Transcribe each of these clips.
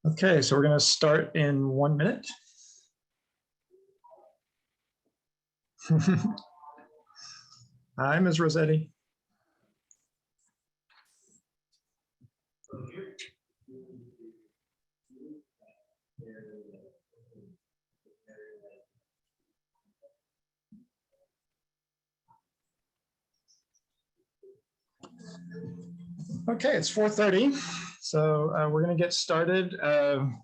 Okay, so we're going to start in 1 minute. Hi, Ms. Rossetti. Okay, it's 4:30, so we're going to get started.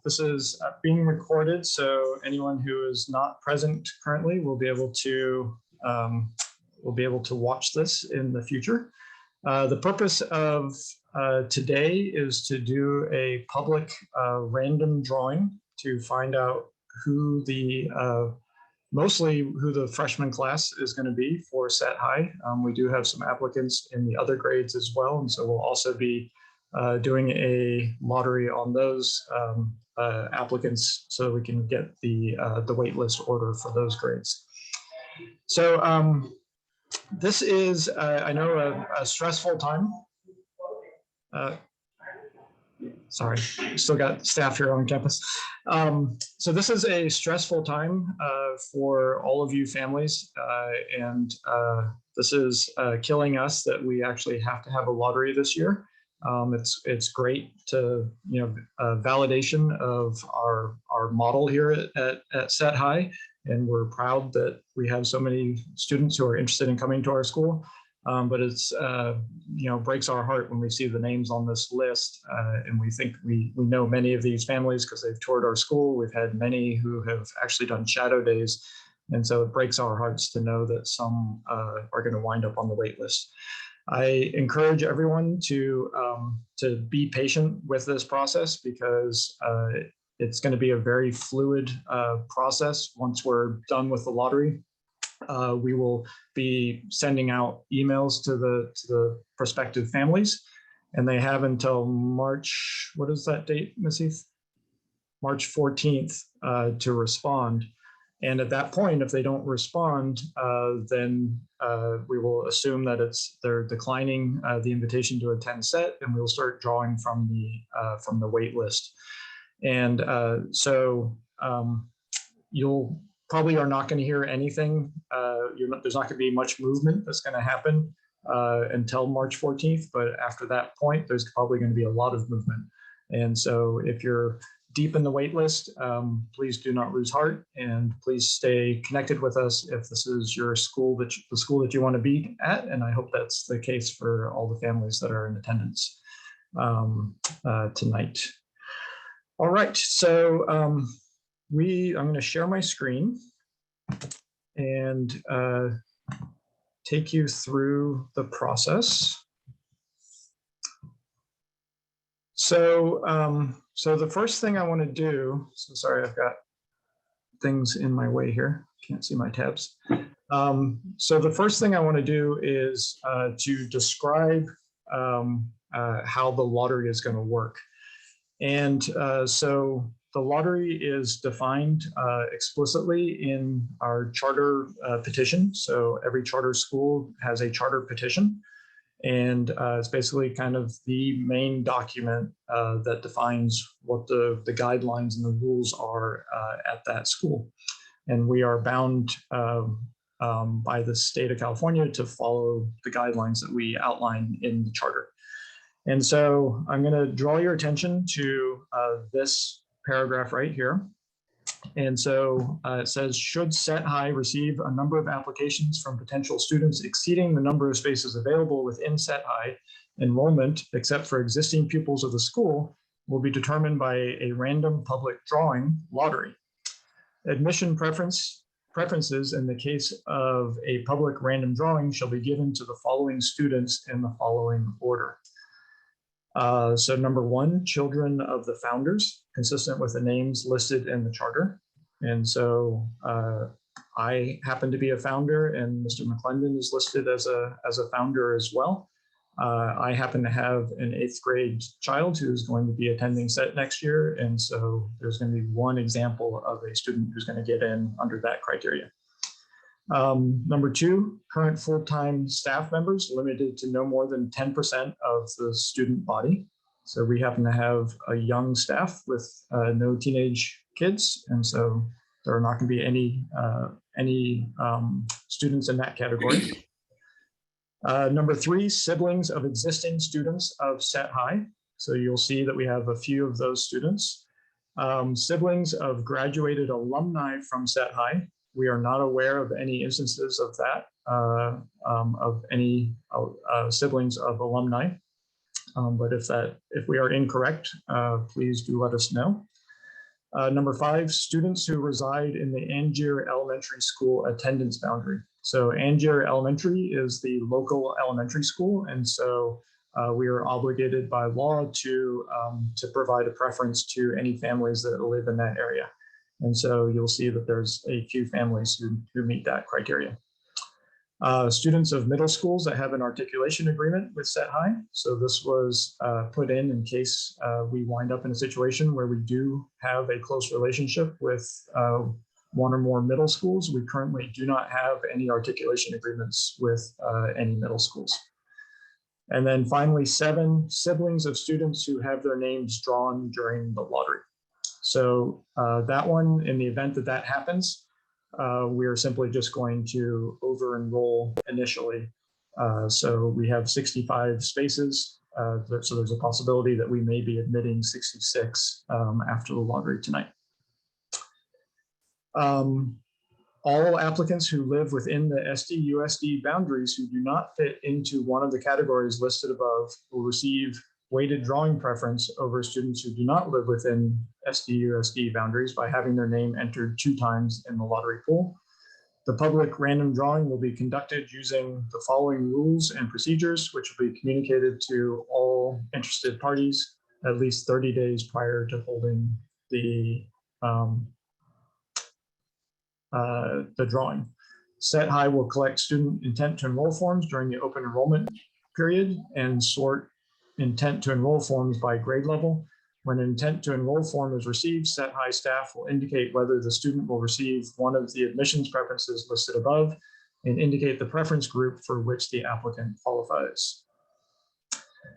This is being recorded, so anyone who is not present currently will be able to watch this in the future. The purpose of today is to do a public random drawing to find out who mostly who the freshman class is going to be for Set High. We do have some applicants in the other grades as well, and so we'll also be doing a lottery on those applicants so we can get the wait list order for those grades. So this is, I know, a stressful time. Sorry, still got staff here on campus. So this is a stressful time for all of you families, and this is killing us that we actually have to have a lottery this year. It's great to, validation of our model here at Set High, and we're proud that we have so many students who are interested in coming to our school. But it's, breaks our heart when we see the names on this list. And we think we know many of these families because they've toured our school. We've had many who have actually done shadow days. And so it breaks our hearts to know that some are going to wind up on the wait list. I encourage everyone to be patient with this process because it's going to be a very fluid process once we're done with the lottery. We will be sending out emails to the prospective families, and they have until March, what is that date, Ms. Heath? March 14th to respond. And at that point, if they don't respond, then we will assume that they're declining the invitation to attend set, and we will start drawing from the wait list. And so you'll probably are not going to hear anything. There's not going to be much movement that's going to happen until March 14th. But after that point, there's probably going to be a lot of movement. And so if you're deep in the wait list, please do not lose heart, and please stay connected with us if this is the school that you want to be at. And I hope that's the case for all the families that are in attendance tonight. All right, so I'm going to share my screen and take you through the process. So the first thing I want to do, so sorry, I've got things in my way here. Can't see my tabs. So the first thing I want to do is to describe how the lottery is going to work. And so the lottery is defined explicitly in our charter petition. So every charter school has a charter petition. And it's basically kind of the main document that defines what the guidelines and the rules are at that school. And we are bound by the state of California to follow the guidelines that we outline in the charter. And so I'm going to draw your attention to this paragraph right here. And so it says, should Set High receive a number of applications from potential students exceeding the number of spaces available within Set High, enrollment, except for existing pupils of the school, will be determined by a random public drawing lottery. Admission preferences in the case of a public random drawing shall be given to the following students in the following order. So number one, children of the founders, consistent with the names listed in the charter. And so I happen to be a founder, and Mr. McClendon is listed as a founder as well. I happen to have an 8th grade child who's going to be attending SET next year. And so there's going to be one example of a student who's going to get in under that criteria. Number two, current full-time staff members limited to no more than 10% of the student body. So we happen to have a young staff with no teenage kids, and so there are not going to be any students in that category. Number 3, siblings of existing students of Set High. So you'll see that we have a few of those students. Siblings of graduated alumni from Set High. We are not aware of any instances of that, of any siblings of alumni. But if we are incorrect, please do let us know. Number 5, students who reside in the Angier Elementary School attendance boundary. So Angier Elementary is the local elementary school, and so we are obligated by law to provide a preference to any families that live in that area. And so you'll see that there's a few families who meet that criteria. Students of middle schools that have an articulation agreement with Set High. So this was put in case we wind up in a situation where we do have a close relationship with one or more middle schools. We currently do not have any articulation agreements with any middle schools. And then finally, 7, siblings of students who have their names drawn during the lottery. So that one, in the event that that happens, we are simply just going to over-enroll initially. So we have 65 spaces. So there's a possibility that we may be admitting 66 after the lottery tonight. All applicants who live within the SD-USD boundaries who do not fit into one of the categories listed above will receive weighted drawing preference over students who do not live within SD-USD boundaries by having their name entered 2 times in the lottery pool. The public random drawing will be conducted using the following rules and procedures, which will be communicated to all interested parties at least 30 days prior to holding the drawing. Set High will collect student intent to enroll forms during the open enrollment period and sort intent to enroll forms by grade level. When an intent to enroll form is received, Set High staff will indicate whether the student will receive one of the admissions preferences listed above and indicate the preference group for which the applicant qualifies.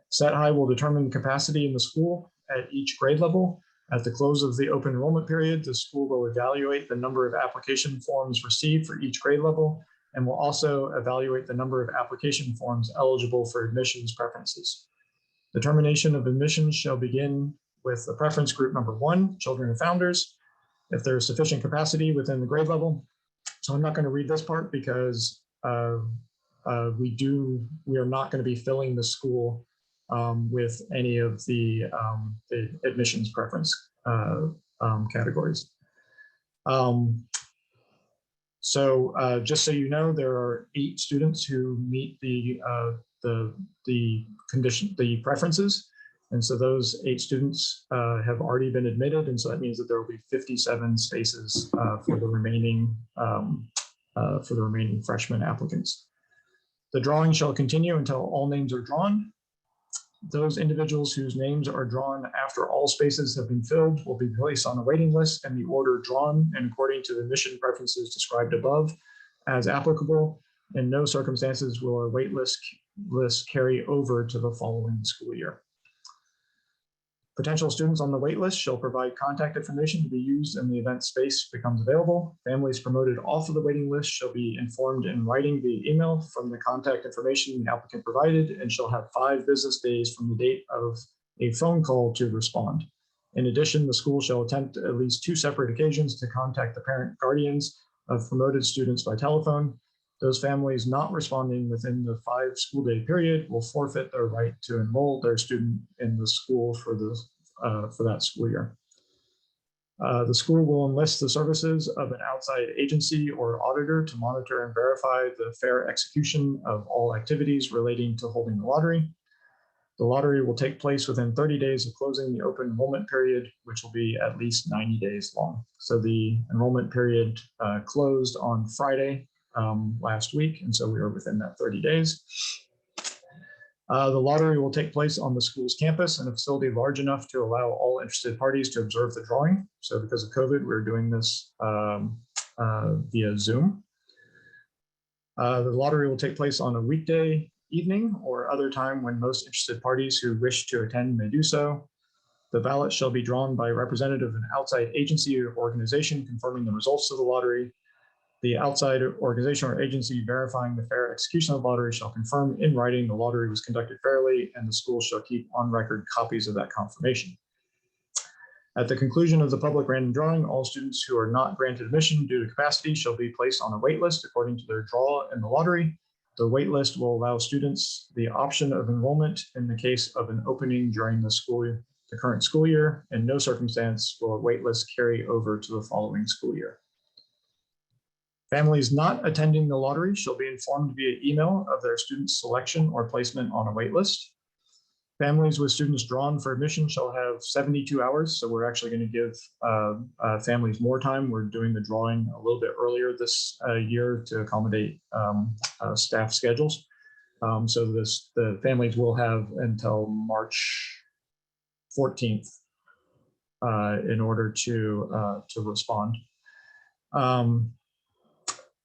Set High will determine the capacity in the school at each grade level. At the close of the open enrollment period, the school will evaluate the number of application forms received for each grade level and will also evaluate the number of application forms eligible for admissions preferences. Determination of admissions shall begin with the preference group number 1, children of founders, if there is sufficient capacity within the grade level. So I'm not going to read this part because we are not going to be filling the school with any of the admissions preference categories. Just so you know, there are 8 students who meet the preferences, and so those 8 students have already been admitted, and so that means that there will be 57 spaces for the remaining freshman applicants. The drawing shall continue until all names are drawn. Those individuals whose names are drawn after all spaces have been filled will be placed on a waiting list in the order drawn and according to the admission preferences described above as applicable. In no circumstances will a wait list carry over to the following school year. Potential students on the wait list shall provide contact information to be used in the event space becomes available. Families promoted off of the waiting list shall be informed in writing via email from the contact information the applicant provided and shall have 5 business days from the date of a phone call to respond. In addition, the school shall attempt at least 2 separate occasions to contact the parent guardians of promoted students by telephone. Those families not responding within the 5 school day period will forfeit their right to enroll their student in the school for that school year. The school will enlist the services of an outside agency or auditor to monitor and verify the fair execution of all activities relating to holding the lottery. The lottery will take place within 30 days of closing the open enrollment period, which will be at least 90 days long. So the enrollment period closed on Friday last week, and so we are within that 30 days. The lottery will take place on the school's campus in a facility large enough to allow all interested parties to observe the drawing. So because of COVID, we're doing this via Zoom. The lottery will take place on a weekday evening or other time when most interested parties who wish to attend may do so. The ballot shall be drawn by a representative of an outside agency or organization confirming the results of the lottery. The outside organization or agency verifying the fair execution of the lottery shall confirm in writing the lottery was conducted fairly, and the school shall keep on record copies of that confirmation. At the conclusion of the public random drawing, all students who are not granted admission due to capacity shall be placed on a wait list according to their draw in the lottery. The wait list will allow students the option of enrollment in the case of an opening during the current school year. In no circumstance will a wait list carry over to the following school year. Families not attending the lottery shall be informed via email of their student's selection or placement on a wait list. Families with students drawn for admission shall have 72 hours. So we're actually going to give families more time. We're doing the drawing a little bit earlier this year to accommodate staff schedules. So the families will have until March 14th in order to respond.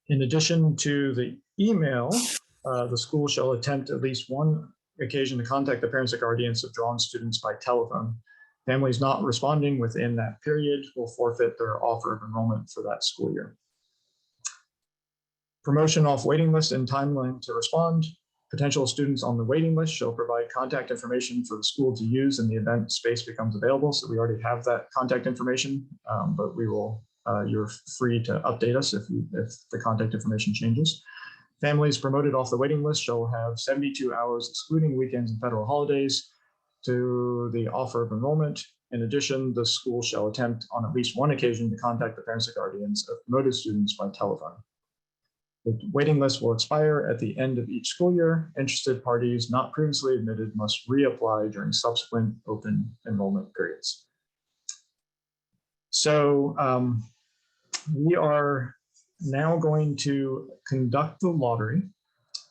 In addition to the email, the school shall attempt at least one occasion to contact the parents or guardians of drawn students by telephone. Families not responding within that period will forfeit their offer of enrollment for that school year. Promotion off waiting list and timeline to respond. Potential students on the waiting list shall provide contact information for the school to use in the event space becomes available. So we already have that contact information, but we will. You're free to update us if the contact information changes. Families promoted off the waiting list shall have 72 hours, excluding weekends and federal holidays, to the offer of enrollment. In addition, the school shall attempt on at least one occasion to contact the parents or guardians of promoted students by telephone. The waiting list will expire at the end of each school year. Interested parties not previously admitted must reapply during subsequent open enrollment periods. So we are now going to conduct the lottery.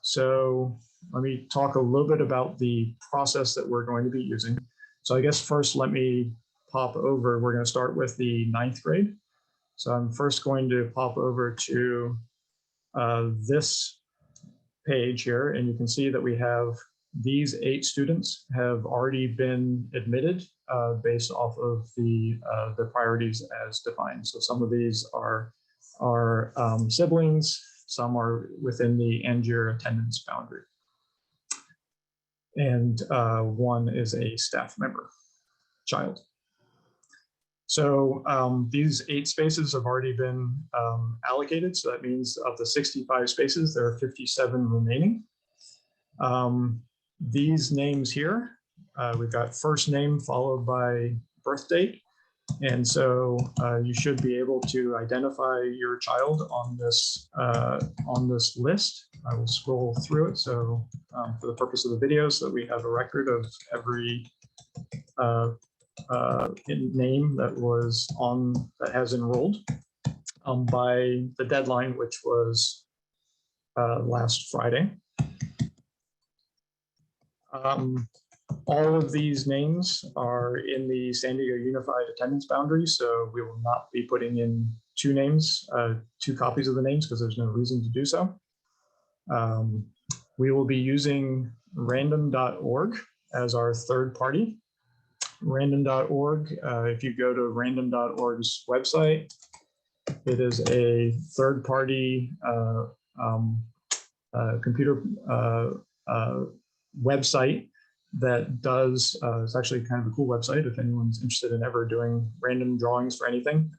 So let me talk a little bit about the process that we're going to be using. So I guess first let me pop over. We're going to start with the 9th grade. So I'm first going to pop over to this page here, and you can see that we have these 8 students have already been admitted based off of the priorities as defined. So some of these are siblings, some are within the end-year attendance boundary, and one is a staff member child. So these 8 spaces have already been allocated. So that means of the 65 spaces, there are 57 remaining. These names here, we've got first name followed by birth date. And so you should be able to identify your child on this list. I will scroll through it. So for the purpose of the video, so that we have a record of every name that has enrolled by the deadline, which was last Friday. All of these names are in the San Diego Unified Attendance Boundary, so we will not be putting in 2 copies of the names, because there's no reason to do so. We will be using random.org as our third party. Random.org, if you go to random.org's website, it is a third-party computer website that does, it's actually kind of a cool website if anyone's interested in ever doing random drawings for anything.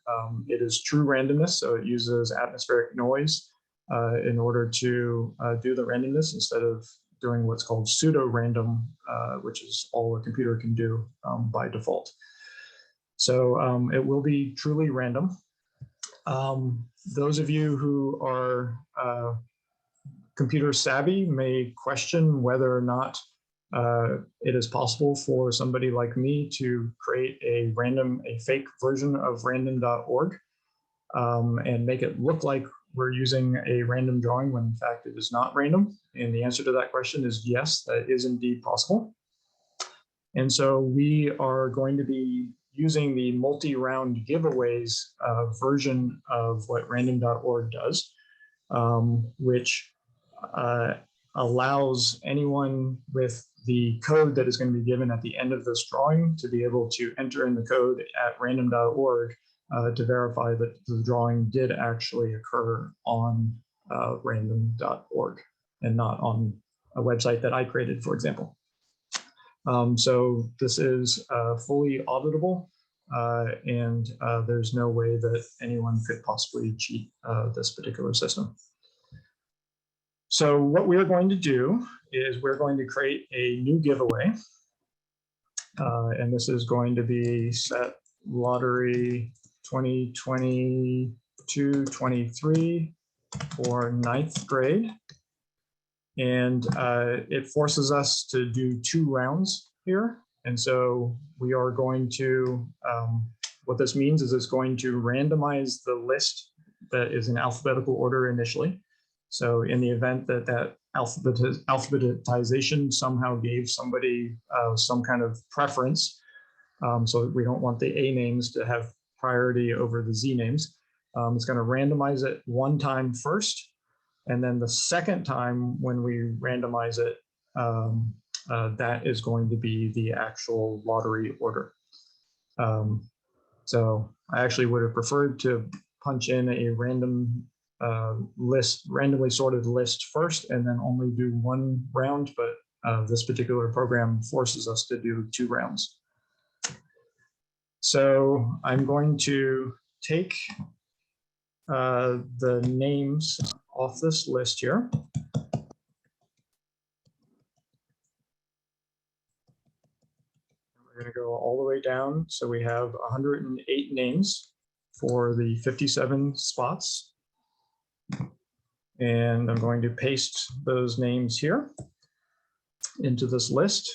It is true randomness, so it uses atmospheric noise in order to do the randomness instead of doing what's called pseudo-random, which is all a computer can do by default. So it will be truly random. Those of you who are computer savvy may question whether or not it is possible for somebody like me to create a fake version of random.org and make it look like we're using a random drawing when in fact it is not random. And the answer to that question is yes, that is indeed possible. And so we are going to be using the multi-round giveaways version of what random.org does, which allows anyone with the code that is going to be given at the end of this drawing to be able to enter in the code at random.org to verify that the drawing did actually occur on random.org and not on a website that I created, for example. So this is fully auditable, and there's no way that anyone could possibly cheat this particular system. So what we're going to do is we're going to create a new giveaway. And this is going to be set lottery 2022-23 for 9th grade. And it forces us to do 2 rounds here. And so we are going to, what this means is it's going to randomize the list that is in alphabetical order initially. So in the event that that alphabetization somehow gave somebody some kind of preference, so we don't want the A names to have priority over the Z names, it's going to randomize it one time first. And then the second time when we randomize it, that is going to be the actual lottery order. So I actually would have preferred to punch in a random randomly sorted list first, and then only do 1 round, but this particular program forces us to do 2 rounds. So I'm going to take the names off this list here. We're going to go all the way down. So we have 108 names for the 57 spots. And I'm going to paste those names here into this list.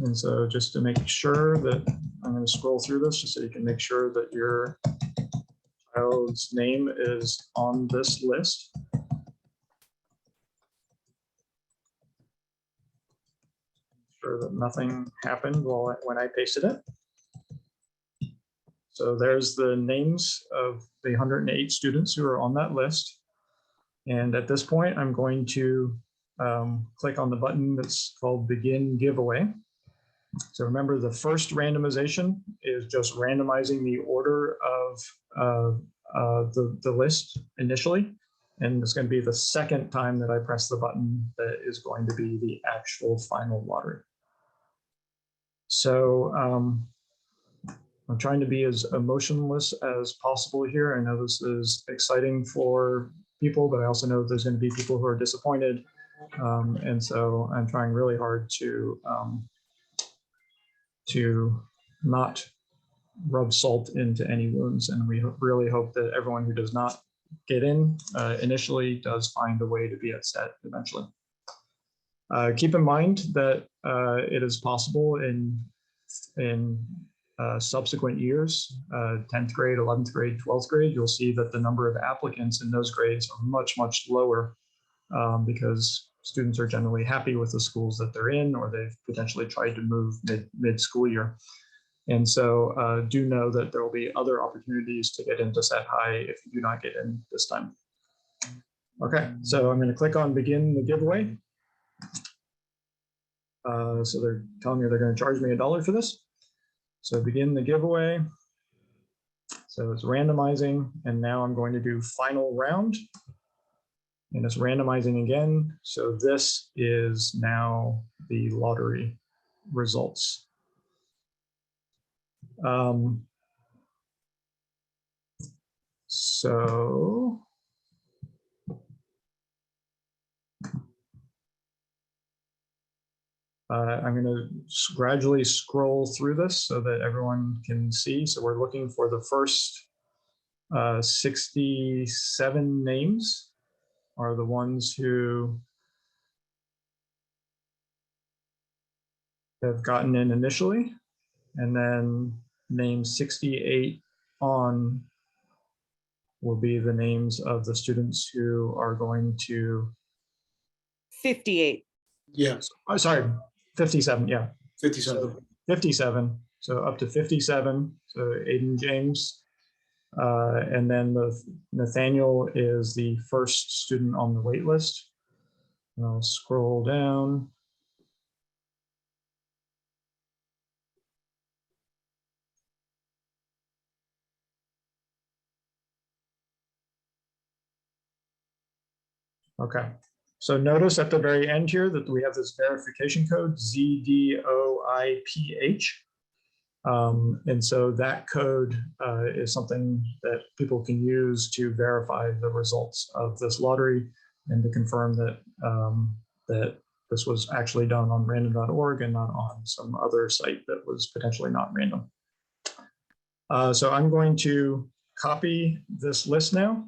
And so just to make sure that I'm going to scroll through this just so you can make sure that your child's name is on this list. Sure that nothing happened when I pasted it. So there's the names of the 108 students who are on that list. And at this point, I'm going to click on the button that's called Begin Giveaway. So remember, the first randomization is just randomizing the order of the list initially. And it's going to be the second time that I press the button that is going to be the actual final lottery. So I'm trying to be as emotionless as possible here. I know this is exciting for people, but I also know there's going to be people who are disappointed. And so I'm trying really hard to not rub salt into any wounds. And we really hope that everyone who does not get in initially does find a way to be at set eventually. Keep in mind that it is possible in subsequent years, 10th grade, 11th grade, 12th grade, you'll see that the number of applicants in those grades are much, much lower because students are generally happy with the schools that they're in, or they've potentially tried to move mid-school year. And so do know that there will be other opportunities to get into Set High if you do not get in this time. Okay, so I'm going to click on Begin the Giveaway. So they're telling me they're going to charge me $1 for this. So begin the giveaway. So it's randomizing, and now I'm going to do final round. And it's randomizing again. So this is now the lottery results. So I'm going to gradually scroll through this so that everyone can see. So we're looking for the first 67 names are the ones who have gotten in initially. And then name 68 on will be the names of the students who are going to 58. Yeah. Oh, sorry, 57. Yeah. 57. So 57. So up to 57. So Aiden James. And then Nathaniel is the first student on the wait list. And I'll scroll down. Okay, so notice at the very end here that we have this verification code, ZDOIPH. And so that code is something that people can use to verify the results of this lottery and to confirm that, that this was actually done on random.org and not on some other site that was potentially not random. So I'm going to copy this list now.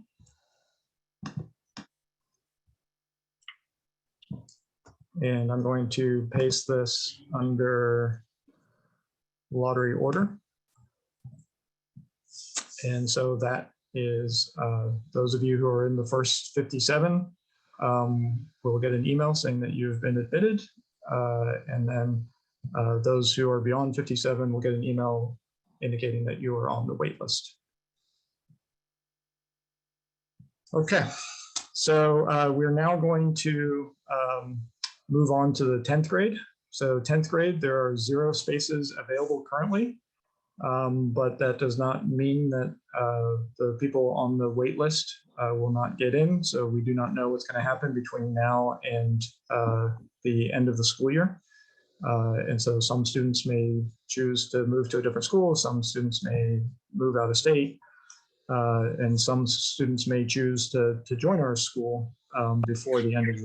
And I'm going to paste this under lottery order. And so that is those of you who are in the first 57 will get an email saying that you've been admitted. And then those who are beyond 57 will get an email indicating that you are on the wait list. Okay, so we're now going to move on to the 10th grade. So 10th grade, there are 0 spaces available currently, but that does not mean that the people on the wait list will not get in. So we do not know what's going to happen between now and the end of the school year. And so some students may choose to move to a different school. Some students may move out of state. And some students may choose to join our school before the end of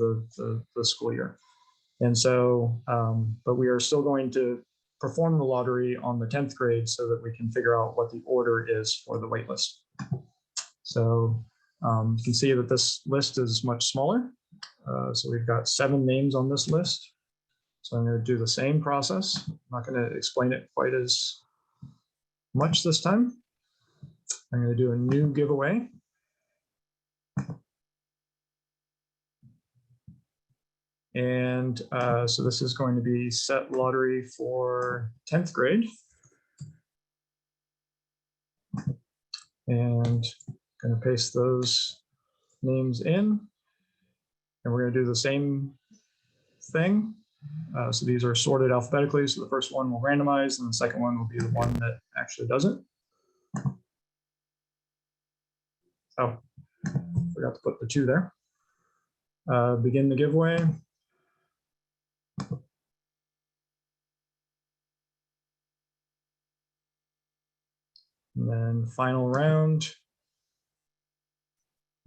the school year. And so, but we are still going to perform the lottery on the 10th grade so that we can figure out what the order is for the wait list. So you can see that this list is much smaller. So we've got 7 names on this list. So I'm going to do the same process. I'm not going to explain it quite as much this time. I'm going to do a new giveaway. And so this is going to be set lottery for 10th grade. And I'm going to paste those names in. And we're going to do the same thing. So these are sorted alphabetically. So the first one will randomize, and the second one will be the one that actually doesn't. Oh, forgot to put the 2 there. Begin the giveaway. And then final round.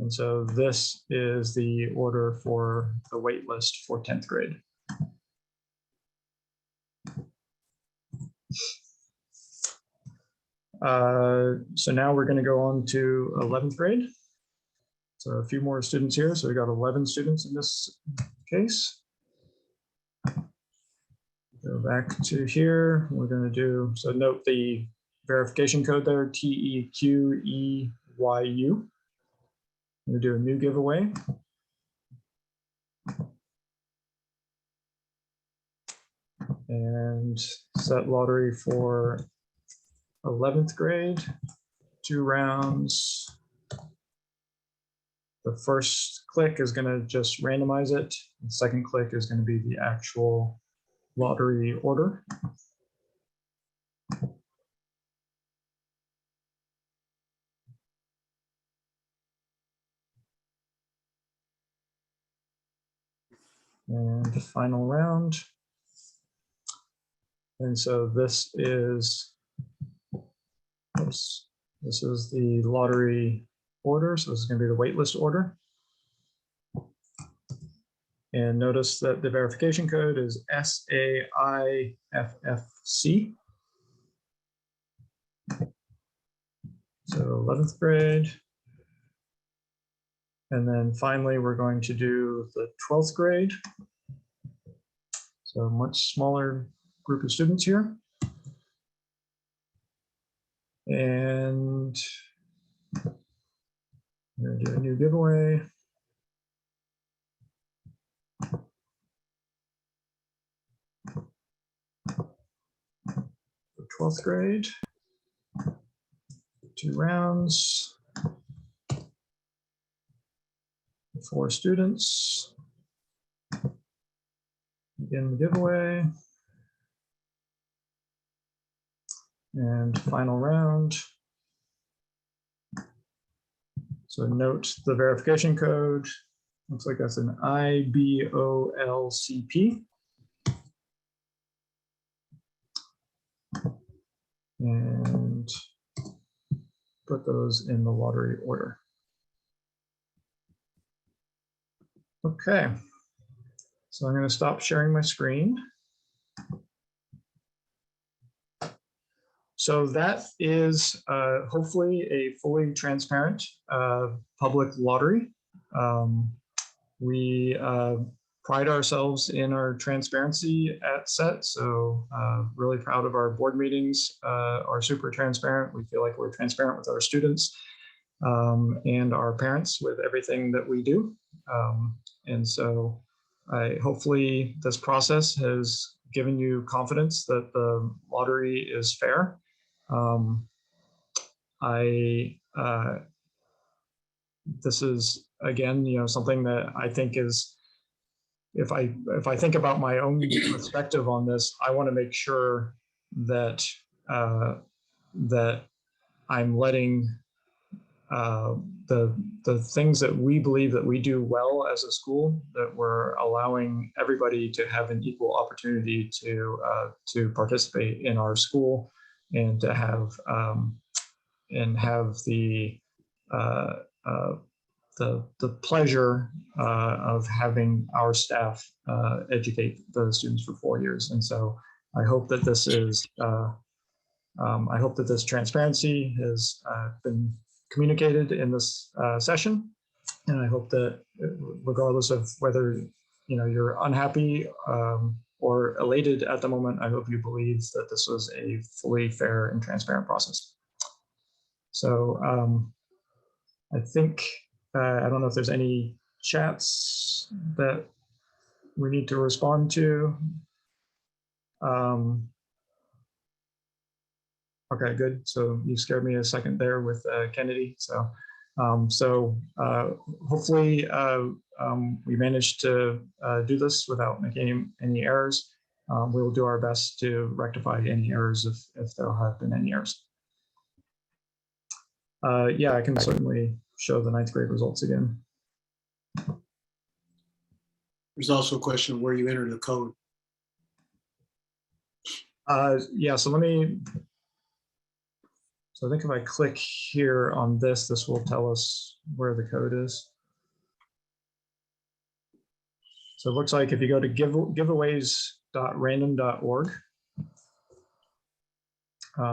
And so this is the order for the wait list for 10th grade. So now we're going to go on to 11th grade. So a few more students here. So we got 11 students in this case. Go back to here. We're going to do, so note the verification code there, TEQEYU. I'm going to do a new giveaway. And set lottery for 11th grade, 2 rounds. The first click is going to just randomize it. The second click is going to be the actual lottery order. And the final round. And so this is the lottery order. So this is going to be the waitlist order. And notice that the verification code is SAIFFC. So 11th grade. And then finally, we're going to do the 12th grade. So a much smaller group of students here. And I'm going to do a new giveaway. For 12th grade, 2 rounds, 4 students. begin the giveaway. And final round. So note the verification code. Looks like that's an IBOLCP. And put those in the lottery order. Okay, so I'm going to stop sharing my screen. So that is hopefully a fully transparent public lottery. We pride ourselves in our transparency at SET, so really proud of our board meetings, are super transparent. We feel like we're transparent with our students and our parents with everything that we do. And so hopefully this process has given you confidence that the lottery is fair. This is, again, something that I think is, if I think about my own perspective on this, I want to make sure that that I'm letting the things that we believe that we do well as a school, that we're allowing everybody to have an equal opportunity to participate in our school and to have the pleasure of having our staff educate the students for 4 years. And so I hope that this is I hope that this transparency has been communicated in this session, and I hope that regardless of whether you're unhappy or elated at the moment, I hope you believe that this was a fully fair and transparent process. So I think I don't know if there's any chats that we need to respond to. Okay, good. So you scared me a second there with Kennedy. So hopefully we managed to do this without making any errors. We will do our best to rectify any errors if there have been any errors. Yeah, I can certainly show the 9th grade results again. There's also a question of where you enter the code. Yeah, so I think if I click here on this, this will tell us where the code is. So it looks like if you go to giveaways.random.org.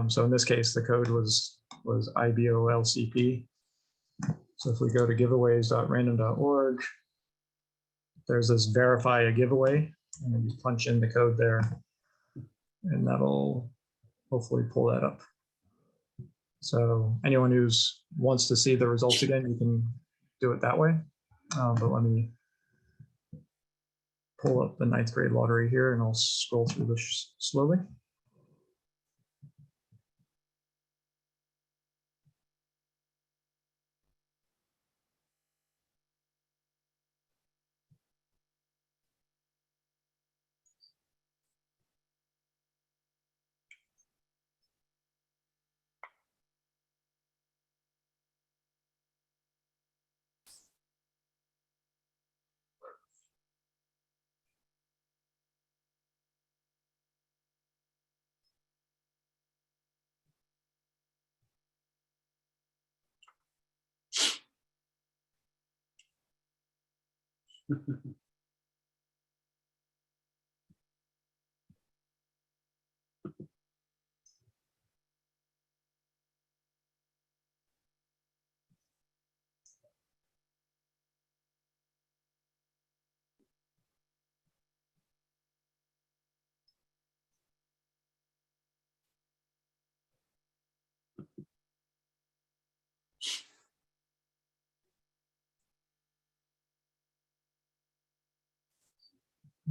So in this case, the code was IBOLCP. So if we go to giveaways.random.org, there's this verify a giveaway, and then you punch in the code there, and that'll hopefully pull that up. So anyone who wants to see the results again, you can do it that way. But let me pull up the 9th grade lottery here, and I'll scroll through this slowly.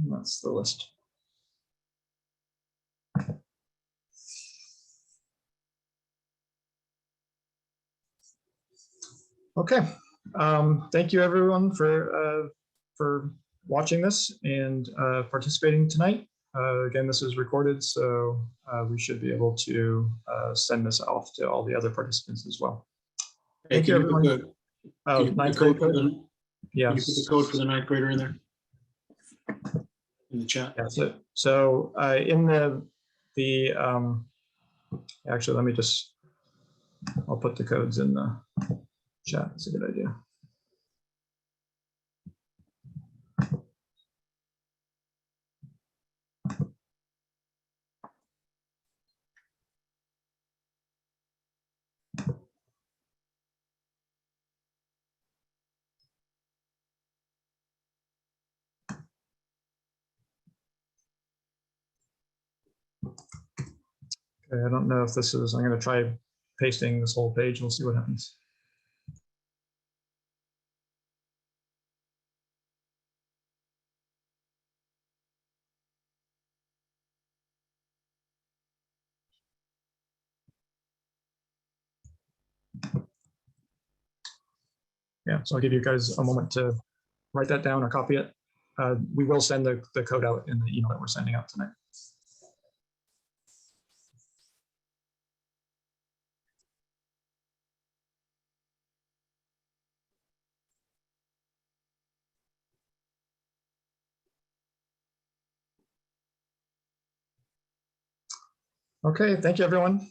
And that's the list. Okay. Thank you everyone for watching this and participating tonight. Again, this is recorded, so we should be able to send this off to all the other participants as well. Hey, Thank you, can put everyone. can you put the Ninth code grade for code? the- Yeah. Can you put the code for the ninth grader in there? In the chat? Yeah, so in the actually, let me just, I'll put the codes in the chat. It's a good idea. Okay, I don't know if this is, I'm going to try pasting this whole page. We'll see what happens. Yeah, so I'll give you guys a moment to write that down or copy it. We will send the code out in the email that we're sending out tonight. Okay, thank you, everyone.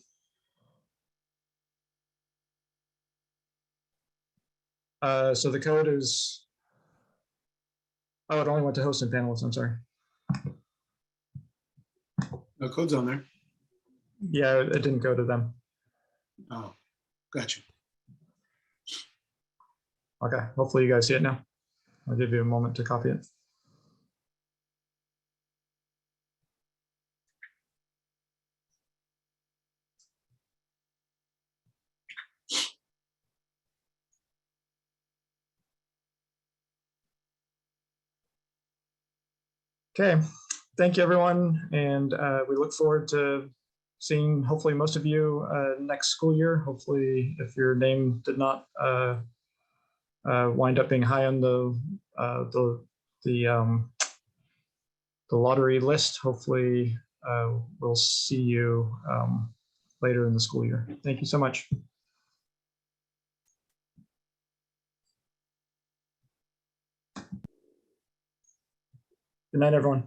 So the code is, oh, it only went to hosts and panelists, I'm sorry. No code's on there. Yeah, it didn't go to them. Oh, gotcha. Okay, hopefully you guys see it now. I'll give you a moment to copy it. Okay, thank you, everyone. And we look forward to seeing hopefully most of you next school year. Hopefully, if your name did not wind up being high on the lottery list, hopefully we'll see you later in the school year. Thank you so much. Good night, everyone.